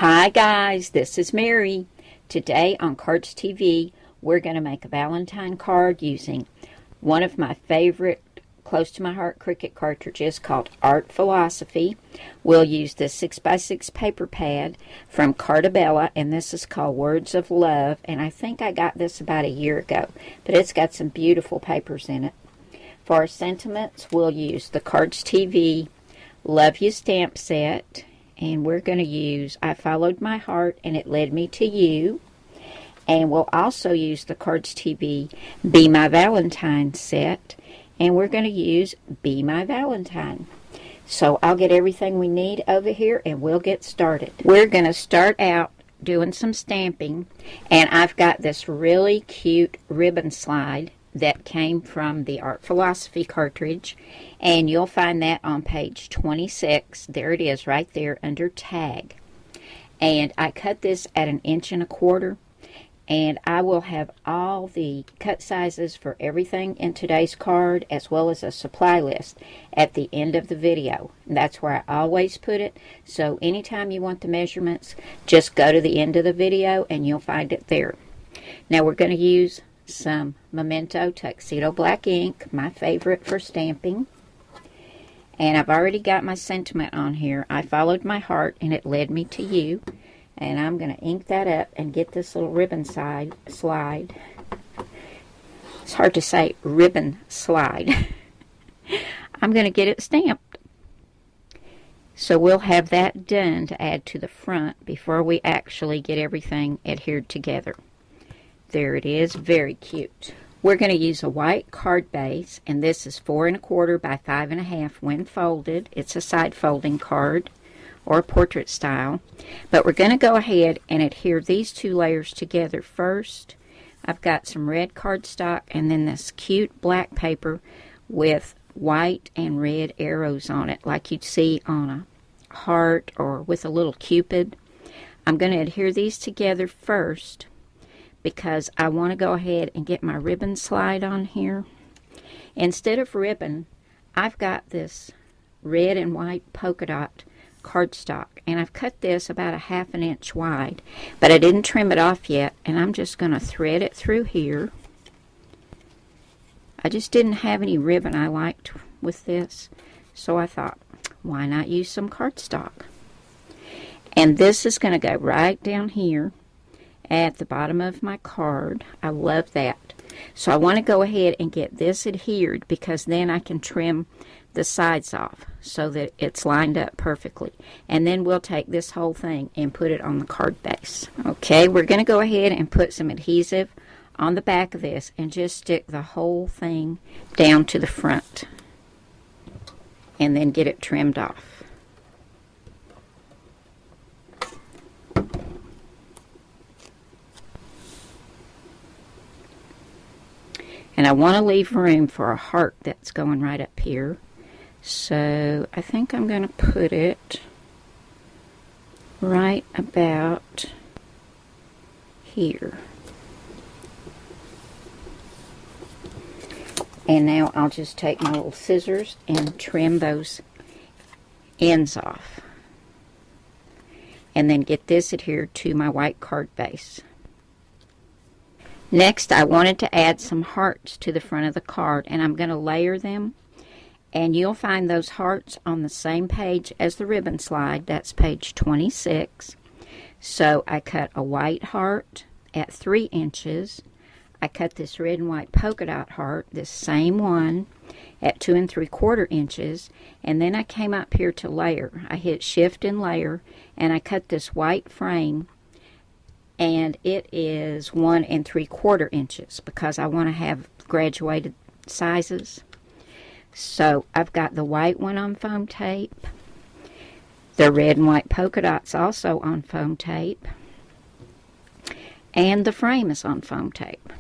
Hi guys, this is Mary. Today on Cardz TV, we're going to make a Valentine card using one of my favorite close to my heart Cricut cartridges called Art Philosophy. We'll use this 6x6 paper pad from Cardz, and this is called Words of Love, and I think I got this about a year ago, but it's got some beautiful papers in it. For our sentiments, we'll use the Cardz TV Love You stamp set. And we're going to use I Followed My Heart and It Led Me to You. And we'll also use the Cardz TV Be My Valentine set. And we're going to use Be My Valentine. So I'll get everything we need over here and we'll get started. We're going to start out doing some stamping. And I've got this really cute ribbon slide that came from the Art Philosophy cartridge, and you'll find that on page 26. There it is right there under tag. And I cut this at 1 1/4 inches, and I will have all the cut sizes for everything in today's card as well as a supply list at the end of the video. And that's where I always put it, so anytime you want the measurements, just go to the end of the video and you'll find it there. Now we're going to use some Memento Tuxedo Black ink, my favorite for stamping. And I've already got my sentiment on here. I followed my heart and it led me to you. And I'm going to ink that up and get this little ribbon slide. It's hard to say, ribbon slide. I'm going to get it stamped. So we'll have that done to add to the front before we actually get everything adhered together. There it is, very cute. We're going to use a white card base, and this is 4 1/4 by 5 1/2 when folded. It's a side folding card or portrait style. But we're going to go ahead and adhere these two layers together first. I've got some red cardstock and then this cute black paper with white and red arrows on it, like you'd see on a heart or with a little cupid. I'm going to adhere these together first, because I want to go ahead and get my ribbon slide on here. Instead of ribbon, I've got this red and white polka dot cardstock, and I've cut this about 1/2 inch wide, but I didn't trim it off yet, and I'm just going to thread it through here. I just didn't have any ribbon I liked with this, so I thought, why not use some cardstock? And this is going to go right down here at the bottom of my card. I love that. So I want to go ahead and get this adhered, because then I can trim the sides off so that it's lined up perfectly. And then we'll take this whole thing and put it on the card base. Okay, we're going to go ahead and put some adhesive on the back of this and just stick the whole thing down to the front and then get it trimmed off. And I want to leave room for a heart that's going right up here. So I think I'm going to put it right about here. And now I'll just take my little scissors and trim those ends off. And then get this adhered to my white card base. Next, I wanted to add some hearts to the front of the card, and I'm going to layer them. And you'll find those hearts on the same page as the ribbon slide. That's page 26. So I cut a white heart at 3 inches. I cut this red and white polka dot heart, this same one, at 2 3/4 inches. And then I came up here to layer. I hit shift and layer, and I cut this white frame, and it is 1 3/4 inches because I want to have graduated sizes. So I've got the white one on foam tape, the red and white polka dots also on foam tape, and the frame is on foam tape.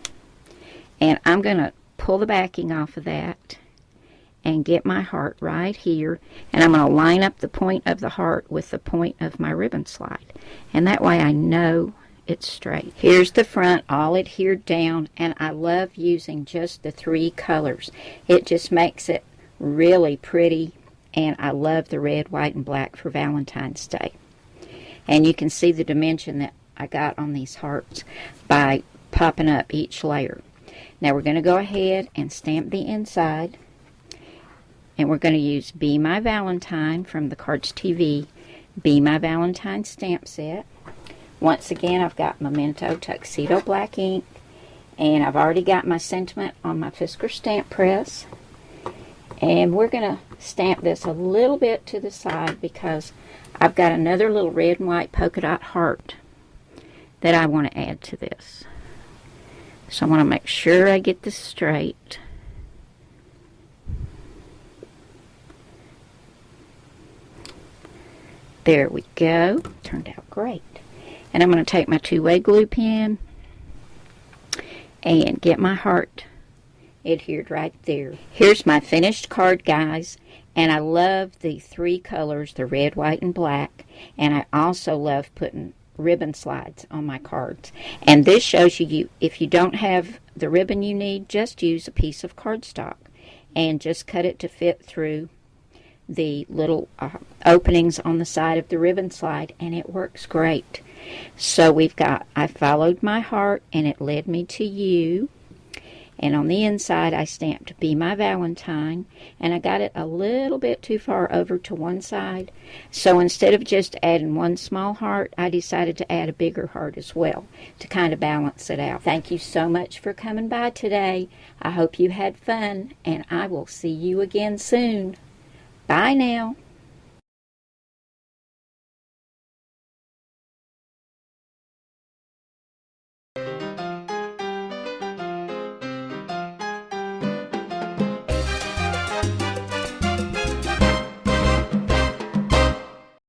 And I'm going to pull the backing off of that and get my heart right here, and I'm going to line up the point of the heart with the point of my ribbon slide, and that way I know it's straight. Here's the front all adhered down, and I love using just the 3 colors. It just makes it really pretty, and I love the red, white, and black for Valentine's Day. And you can see the dimension that I got on these hearts by popping up each layer. Now we're going to go ahead and stamp the inside. And we're going to use Be My Valentine from the Cardz TV Be My Valentine stamp set. Once again, I've got Memento Tuxedo Black ink. And I've already got my sentiment on my Fisker stamp press. And we're going to stamp this a little bit to the side because I've got another little red and white polka dot heart that I want to add to this. So I want to make sure I get this straight. There we go. Turned out great. And I'm going to take my two-way glue pen and get my heart adhered right there. Here's my finished card, guys. And I love the three colors, the red, white, and black. And I also love putting ribbon slides on my cards. And this shows you, if you don't have the ribbon you need, just use a piece of cardstock and just cut it to fit through the little openings on the side of the ribbon slide, and it works great. So we've got, I followed my heart and it led me to you, and on the inside I stamped Be My Valentine, and I got it a little bit too far over to one side, so instead of just adding one small heart, I decided to add a bigger heart as well to kind of balance it out. Thank you so much for coming by today. I hope you had fun, and I will see you again soon. Bye now.